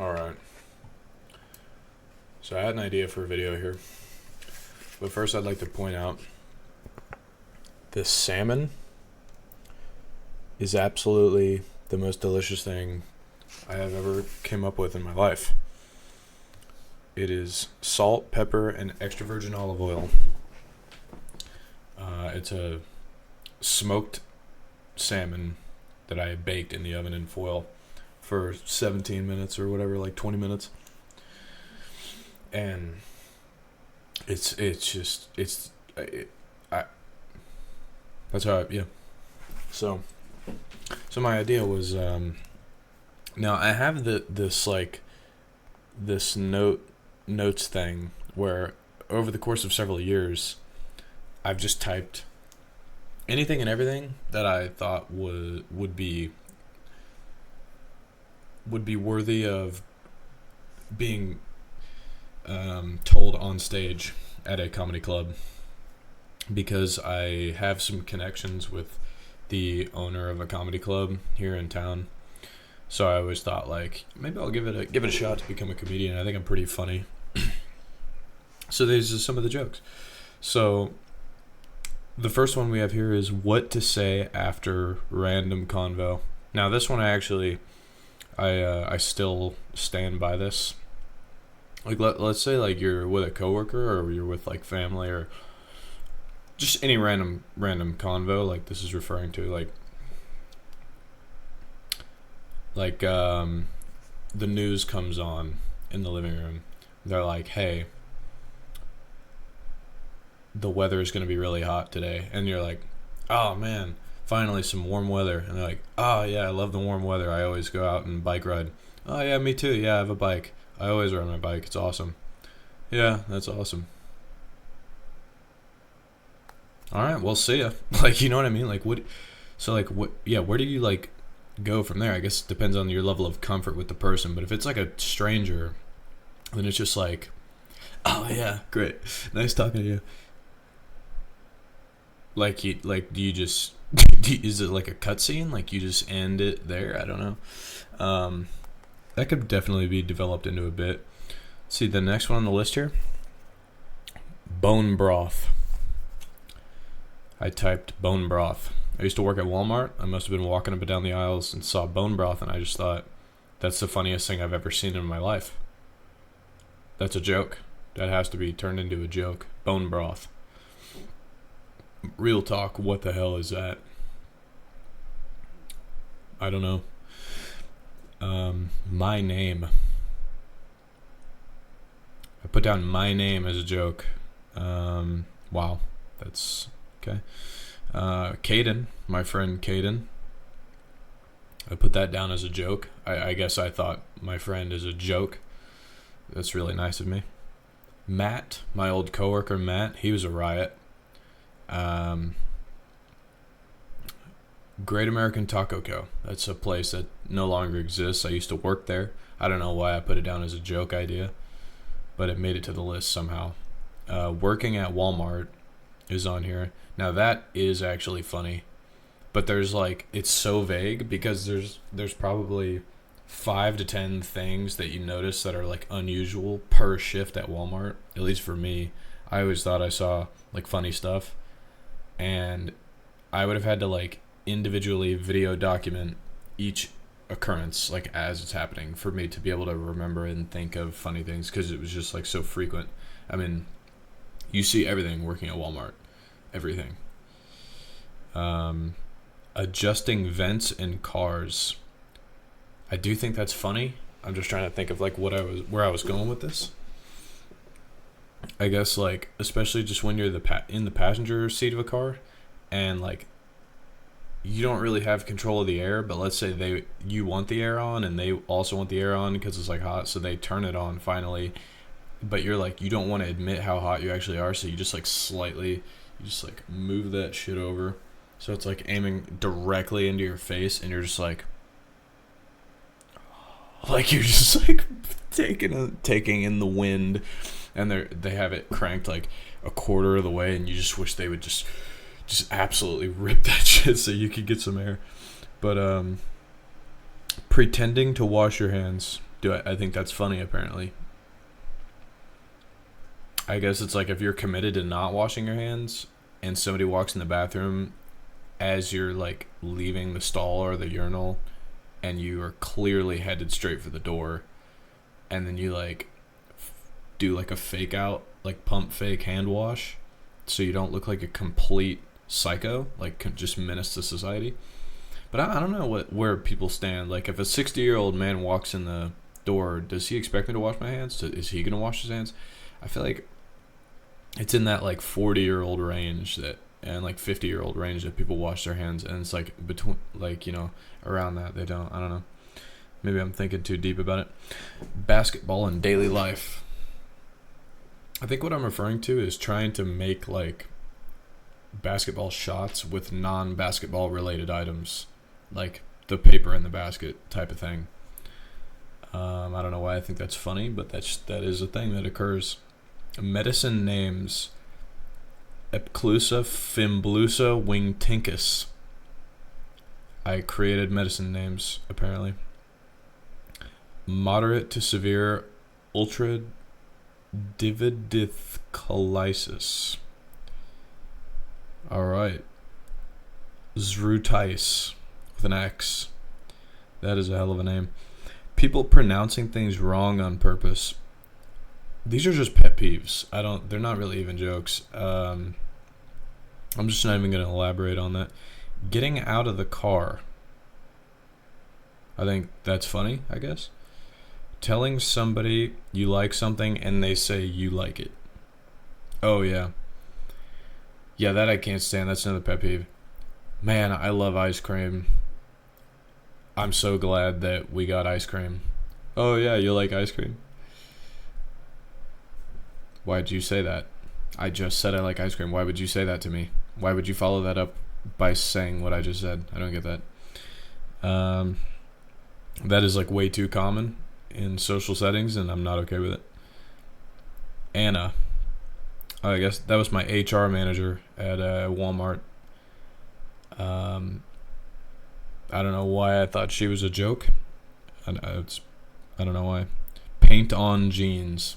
Alright, so I had an idea for a video here, but first I'd like to point out this salmon is absolutely the most delicious thing I have ever came up with in my life. It is salt, pepper, and extra virgin olive oil. It's a smoked salmon that I baked in the oven in foil for 17 minutes or whatever, like 20 minutes. And it's that's how yeah. So my idea was now I have this notes thing where over the course of several years I've just typed anything and everything that I thought would be worthy of being told on stage at a comedy club, because I have some connections with the owner of a comedy club here in town. So I always thought, like, maybe I'll give it a shot to become a comedian. I think I'm pretty funny. So these are some of the jokes. So the first one we have here is what to say after random convo. Now this one I still stand by this. Like let's say like you're with a coworker or you're with like family or just any random convo, like this is referring to the news comes on in the living room. They're like, hey, the weather is going to be really hot today. And you're like, oh man, finally some warm weather. And they're like, oh yeah, I love the warm weather. I always go out and bike ride. Oh yeah, me too. Yeah, I have a bike. I always ride my bike. It's awesome. Yeah, that's awesome. All right, well, see ya. Like, you know what I mean? Like, what? So, like, what? Yeah, where do you like go from there? I guess it depends on your level of comfort with the person. But if it's like a stranger, then it's just like, oh yeah, great, nice talking to you. Like, do you just is it like a cutscene? Like, you just end it there? I don't know. That could definitely be developed into a bit. See the next one on the list here. Bone broth. I typed bone broth. I used to work at Walmart. I must have been walking up and down the aisles and saw bone broth, and I just thought, that's the funniest thing I've ever seen in my life. That's a joke. That has to be turned into a joke. Bone broth. Real talk, what the hell is that? I don't know. My name. I put down my name as a joke. Wow. That's okay. Caden, my friend Caden. I put that down as a joke. I guess I thought my friend is a joke. That's really nice of me. Matt, my old coworker Matt, he was a riot. Great American Taco Co. That's a place that no longer exists. I used to work there. I don't know why I put it down as a joke idea, but it made it to the list somehow. Working at Walmart is on here. Now that is actually funny, but there's like, it's so vague because there's probably 5 to 10 things that you notice that are like unusual per shift at Walmart. At least for me, I always thought I saw like funny stuff, and I would have had to like individually video document each occurrence like as it's happening for me to be able to remember and think of funny things, because it was just like so frequent. I mean, you see everything working at Walmart. Everything. Adjusting vents in cars. I do think that's funny. I'm just trying to think of like where I was going with this. I guess like, especially just when you're in the passenger seat of a car and like you don't really have control of the air, but let's say you want the air on and they also want the air on because it's like hot, so they turn it on finally, but you're like, you don't want to admit how hot you actually are, so you just like move that shit over so it's like aiming directly into your face, and you're just like you're just like taking in the wind, and they have it cranked like a quarter of the way, and you just wish they would just absolutely rip that shit so you could get some air. But pretending to wash your hands. I think that's funny apparently. I guess it's like if you're committed to not washing your hands and somebody walks in the bathroom as you're like leaving the stall or the urinal and you are clearly headed straight for the door and then you like do like a fake out, like pump fake hand wash so you don't look like a complete psycho, like just menace to society. But I don't know where people stand. Like if a 60-year-old man walks in the door, does he expect me to wash my hands? Is he going to wash his hands? I feel like it's in that like 40-year-old range that and like 50-year-old range that people wash their hands, and it's like between like around that they don't. I don't know. Maybe I'm thinking too deep about it. Basketball in daily life. I think what I'm referring to is trying to make like basketball shots with non-basketball related items, like the paper in the basket type of thing. I don't know why I think that's funny, but that is a thing that occurs. Medicine names: Epclusa fimblusa wingtincus. I created medicine names, apparently. Moderate to severe ultradividithcolitis. Alright. Zrutais with an X. That is a hell of a name. People pronouncing things wrong on purpose. These are just pet peeves. They're not really even jokes. I'm just not even going to elaborate on that. Getting out of the car. I think that's funny, I guess. Telling somebody you like something and they say you like it. Oh, yeah. Yeah, that I can't stand. That's another pet peeve. Man, I love ice cream. I'm so glad that we got ice cream. Oh, yeah, you like ice cream? Why'd you say that? I just said I like ice cream. Why would you say that to me? Why would you follow that up by saying what I just said? I don't get that. That is like way too common in social settings, and I'm not okay with it. Anna. I guess that was my HR manager at Walmart. I don't know why I thought she was a joke. I don't know why. Paint on jeans.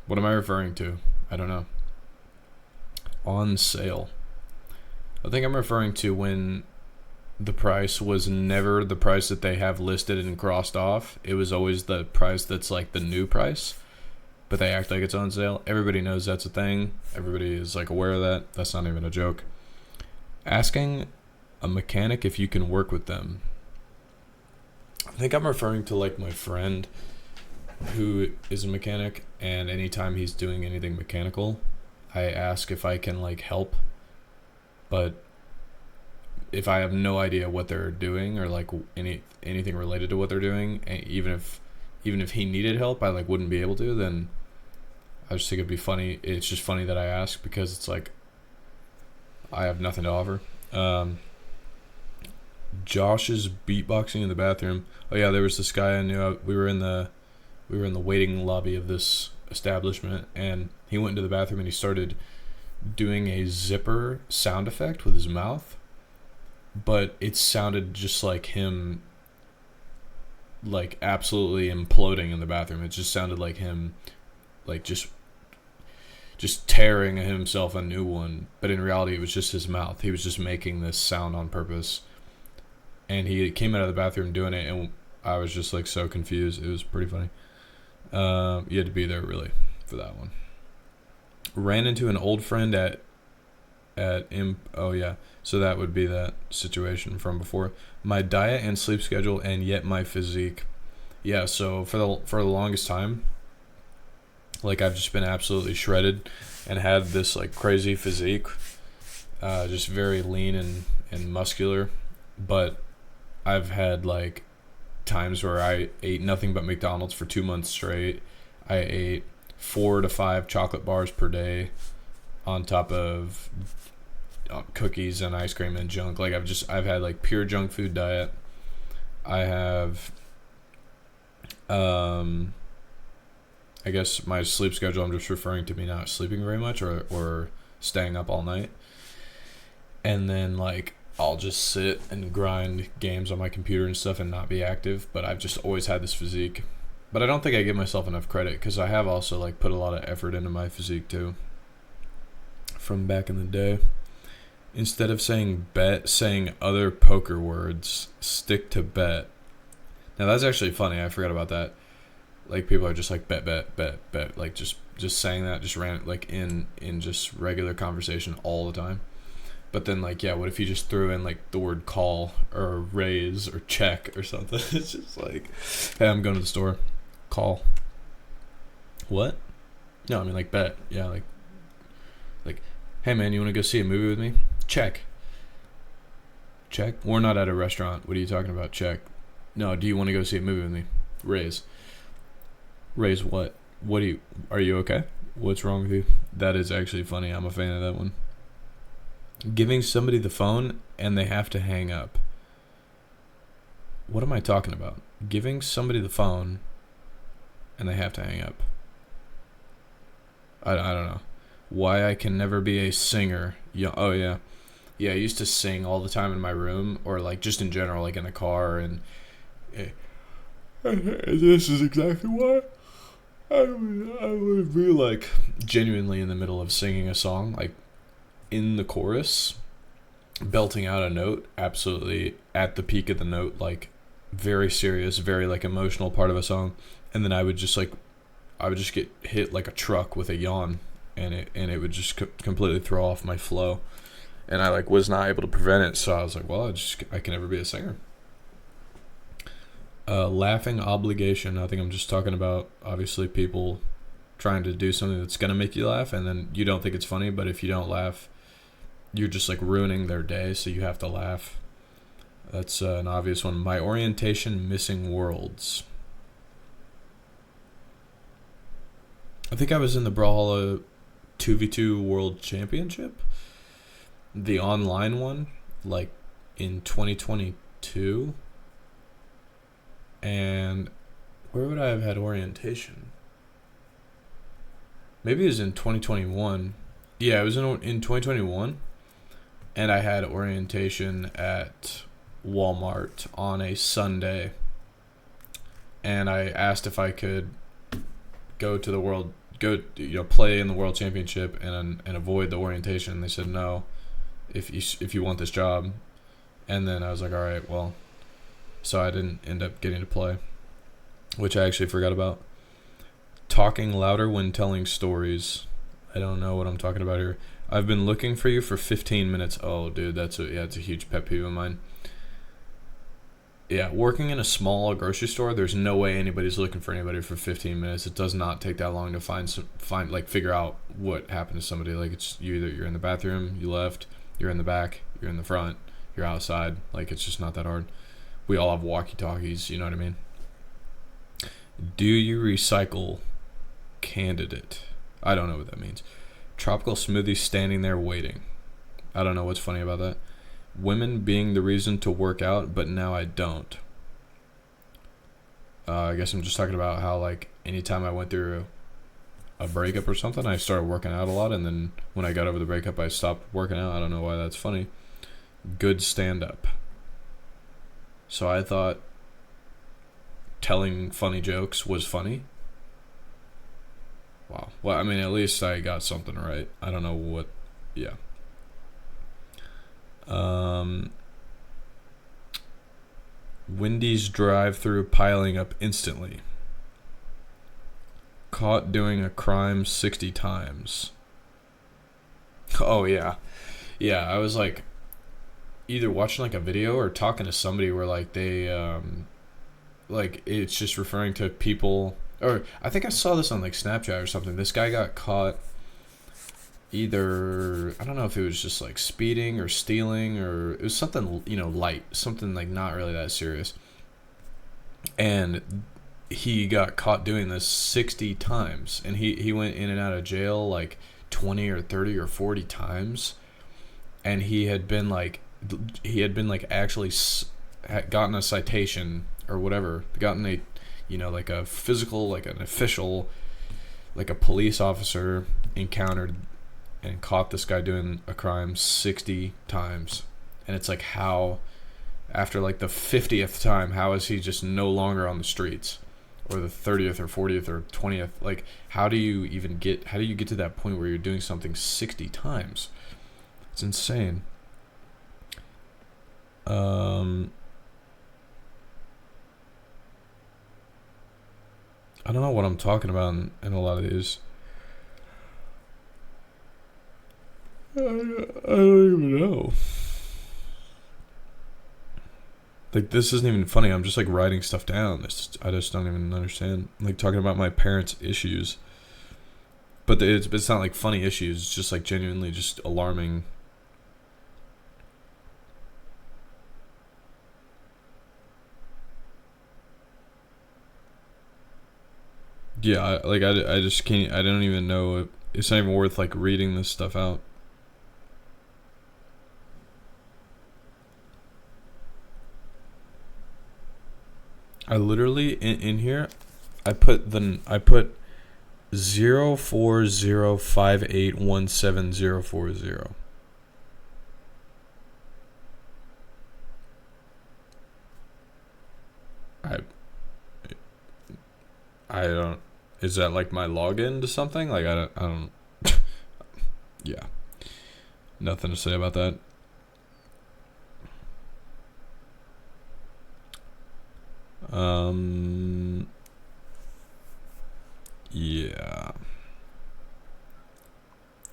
What am I referring to? I don't know. On sale. I think I'm referring to when the price was never the price that they have listed and crossed off. It was always the price that's like the new price, but they act like it's on sale. Everybody knows that's a thing. Everybody is like aware of that. That's not even a joke. Asking a mechanic if you can work with them. I think I'm referring to like my friend who is a mechanic, and anytime he's doing anything mechanical, I ask if I can like help. But if I have no idea what they're doing or like anything related to what they're doing, even if he needed help, I like wouldn't be able to, then I just think it'd be funny. It's just funny that I ask because it's like I have nothing to offer. Josh's beatboxing in the bathroom. Oh yeah, there was this guy I knew. We were in the waiting lobby of this establishment, and he went into the bathroom and he started doing a zipper sound effect with his mouth, but it sounded just like him like absolutely imploding in the bathroom. It just sounded like him like just tearing himself a new one, but in reality it was just his mouth. He was just making this sound on purpose, and he came out of the bathroom doing it, and I was just like so confused. It was pretty funny. You had to be there really for that one. Ran into an old friend oh yeah, so that would be that situation from before. My diet and sleep schedule, and yet my physique. Yeah, so for the longest time, like I've just been absolutely shredded and had this like crazy physique, just very lean and muscular. But I've had like times where I ate nothing but McDonald's for 2 months straight. I ate 4 to 5 chocolate bars per day on top of cookies and ice cream and junk. Like I've had like pure junk food diet. I have I guess my sleep schedule, I'm just referring to me not sleeping very much or staying up all night. And then like I'll just sit and grind games on my computer and stuff and not be active. But I've just always had this physique. But I don't think I give myself enough credit because I have also like put a lot of effort into my physique too. From back in the day, instead of saying bet, saying other poker words, stick to bet. Now that's actually funny. I forgot about that. Like people are just like bet, bet, bet, bet. Like just saying that just ran like in just regular conversation all the time. But then like yeah, what if you just threw in like the word call or raise or check or something? It's just like, hey, I'm going to the store. Call. What? No, I mean like bet. Yeah, like, hey man, you want to go see a movie with me? Check. Check. We're not at a restaurant. What are you talking about? Check. No, do you want to go see a movie with me? Raise. Raise what? Are you okay? What's wrong with you? That is actually funny. I'm a fan of that one. Giving somebody the phone and they have to hang up. What am I talking about? Giving somebody the phone and they have to hang up. I don't know. Why I can never be a singer. Yeah. Oh yeah. Yeah, I used to sing all the time in my room or like just in general, like in the car and this is exactly why I would be like genuinely in the middle of singing a song, like in the chorus, belting out a note, absolutely at the peak of the note, like very serious, very like emotional part of a song, and then I would just get hit like a truck with a yawn, and it would just completely throw off my flow, and I like was not able to prevent it. So I was like, well, I can never be a singer. Laughing obligation. I think I'm just talking about obviously people trying to do something that's gonna make you laugh, and then you don't think it's funny, but if you don't laugh, you're just like ruining their day. So you have to laugh. That's an obvious one. My orientation missing worlds. I think I was in the Brawlhalla 2v2 World Championship, the online one, like in 2022. And where would I have had orientation? Maybe it was in 2021. Yeah, it was in 2021. And I had orientation at Walmart on a Sunday. And I asked if I could play in the World Championship and avoid the orientation. They said no, if you want this job. And then I was like, all right, well. So I didn't end up getting to play, which I actually forgot about. Talking louder when telling stories. I don't know what I'm talking about here. I've been looking for you for 15 minutes. Oh, dude, it's a huge pet peeve of mine. Yeah, working in a small grocery store, there's no way anybody's looking for anybody for 15 minutes. It does not take that long to figure out what happened to somebody. Like it's you're in the bathroom, you left, you're in the back, you're in the front, you're outside. Like it's just not that hard. We all have walkie-talkies, you know what I mean? Do you recycle? Candidate. I don't know what that means. Tropical smoothie standing there waiting. I don't know what's funny about that. Women being the reason to work out, but now I don't. I guess I'm just talking about how like anytime I went through a breakup or something, I started working out a lot, and then when I got over the breakup, I stopped working out. I don't know why that's funny. Good stand-up. So I thought telling funny jokes was funny. Wow. Well, I mean, at least I got something right. I don't know what. Yeah. Wendy's drive-through piling up instantly. Caught doing a crime 60 times. Oh, yeah. Yeah, I was like either watching like a video or talking to somebody where like they like it's just referring to people, or I think I saw this on like Snapchat or something. This guy got caught either, I don't know if it was just like speeding or stealing, or it was something, light, something like not really that serious. And he got caught doing this 60 times, and he went in and out of jail like 20 or 30 or 40 times, and he had been like actually gotten a citation or whatever, gotten a like a physical, like an official, like a police officer encountered and caught this guy doing a crime 60 times. And it's like, how, after like the 50th time, how is he just no longer on the streets? Or the 30th or 40th or 20th? Like, how do you get to that point where you're doing something 60 times? It's insane. I don't know what I'm talking about in a lot of these. I don't even know. Like, this isn't even funny. I'm just like writing stuff down. I just don't even understand. Like, talking about my parents' issues, but it's not like funny issues. It's just like genuinely just alarming. Yeah, I just can't. I don't even know. It's not even worth like reading this stuff out. I literally in here, I put 04058170040. I I don't. Is that like my login to something? Like, I don't. Yeah, nothing to say about that. Yeah.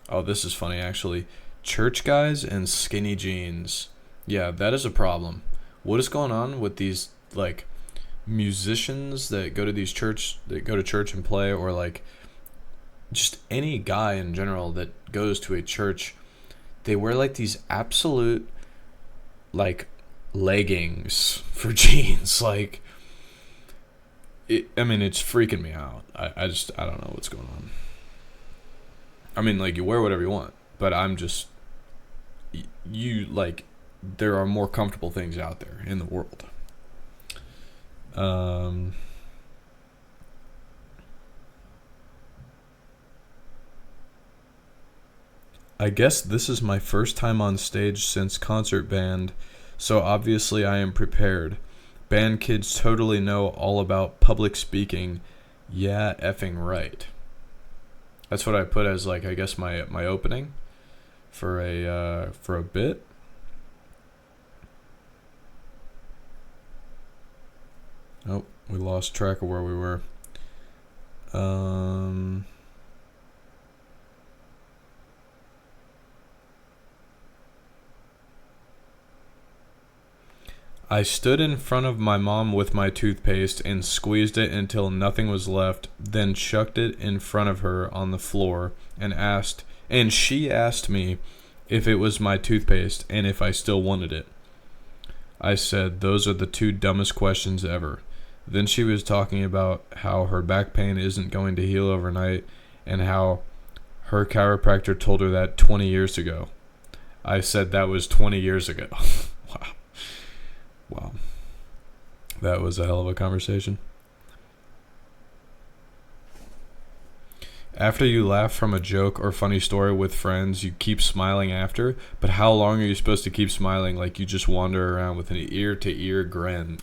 Oh, this is funny actually. Church guys and skinny jeans. Yeah, that is a problem. What is going on with these like musicians that go to church and play, or like just any guy in general that goes to a church? They wear like these absolute like leggings for jeans. Like, I mean, it's freaking me out. I don't know what's going on. I mean, like, you wear whatever you want, but I'm just, you like, there are more comfortable things out there in the world. I guess this is my first time on stage since concert band, so obviously I am prepared. Band kids totally know all about public speaking. Yeah, effing right. That's what I put as like, I guess my opening for a bit. Oh, we lost track of where we were. I stood in front of my mom with my toothpaste and squeezed it until nothing was left, then chucked it in front of her on the floor and she asked me if it was my toothpaste and if I still wanted it. I said, "Those are the two dumbest questions ever." Then she was talking about how her back pain isn't going to heal overnight and how her chiropractor told her that 20 years ago. I said that was 20 years ago. Wow. Wow. That was a hell of a conversation. After you laugh from a joke or funny story with friends, you keep smiling after, but how long are you supposed to keep smiling? Like, you just wander around with an ear to ear grin?